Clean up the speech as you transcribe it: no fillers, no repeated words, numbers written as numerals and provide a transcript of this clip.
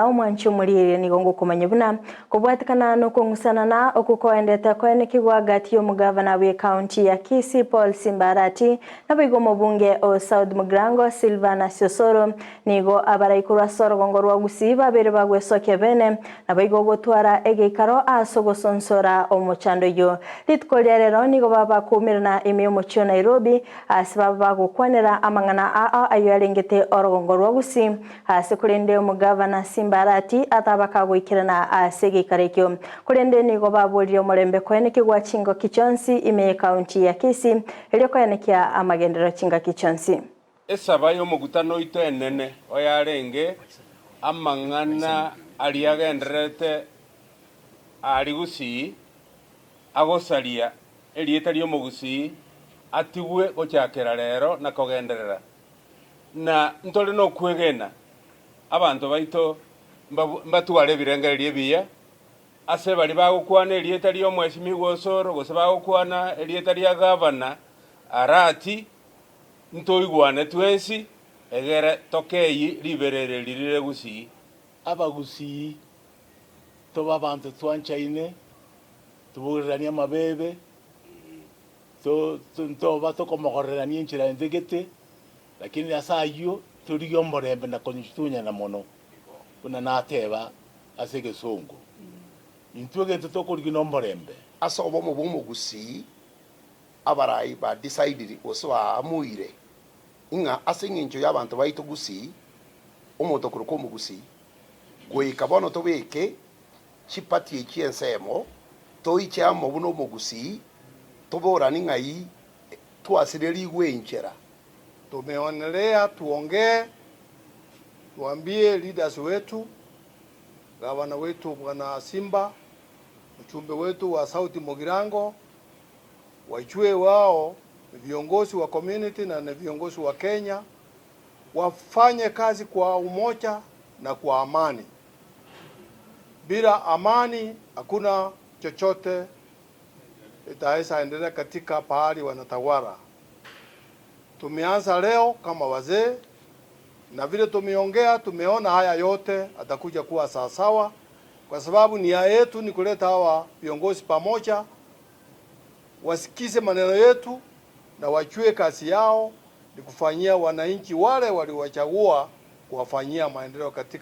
Mwancho muri ni gongo kumanya buna kubwatikana no kungusana na okukoendete kwene kigwagati yo mugavana we county ya Kisii Paul Simbarati na bigo mubunge o South Mugrango Silvana Sosoro nigo abaraikura sorogongo rwa gusiba bere bagwesoke bene na bigo gotwara egekaro asogosonsora omuchando yo litkolya rero nigo baba kumirana ime omucho Nairobi asibaba gukwanira amangana ayo yarengete orogongo rwa gusi asikurende omugavana Simbarati atabaka gwikirana asege karekyo kurende nigo babulire omurembe kwene kigwa chingo kichonsi ime county ya Kisii elyo kwene kya amagendero chinga kichonsi esaba yo mugutano itenene oyarenge amangana aliagenderete ali gusi agosalia elieta lyo mugusi atigwe gochakera rero na kogenderera na ntole no kwegena abantu baito mbatware birenge lyebia ase bali bagukwana elieta lyo mweshimiwa Osoro gose bagukwana elieta lya gavana arati ntoigwane twensi egere tokeyi liberere lirire gusi abagusi toba abantu twanchaine tubugirania mabebe toba tokomogorerania nchira ndegete lakini asayo turiyo morembe na konitunya na mono kuna nateba asege songo intwege totokuri no morembe asobo mu bumugusi abarai ba decide oswa amuire inga asinginjo y'abantu baito gusi umutokuru ko mugusi gwika bono tobeke chipati ekiensemo toiche amo buno mugusi tobora ningai tuasireri gwenchera. Tumeonelea tuongee, tuambie leaders wetu, gavana wetu Bwana Simba, mchumbe wetu wa South Mugrango, wajue wao viongozi wa community na viongozi wa Kenya wafanye kazi kwa umoja na kwa amani. Bila amani hakuna chochote itaweza endelea katika pahali wanatawala. Tumeanza leo kama wazee na vile tumeongea tumeona haya yote atakuja kuwa sawasawa, kwa sababu nia yetu ni kuleta hawa viongozi pamoja wasikize maneno yetu na wajue kazi yao ni kufanyia wananchi wale waliwachagua kuwafanyia maendeleo katika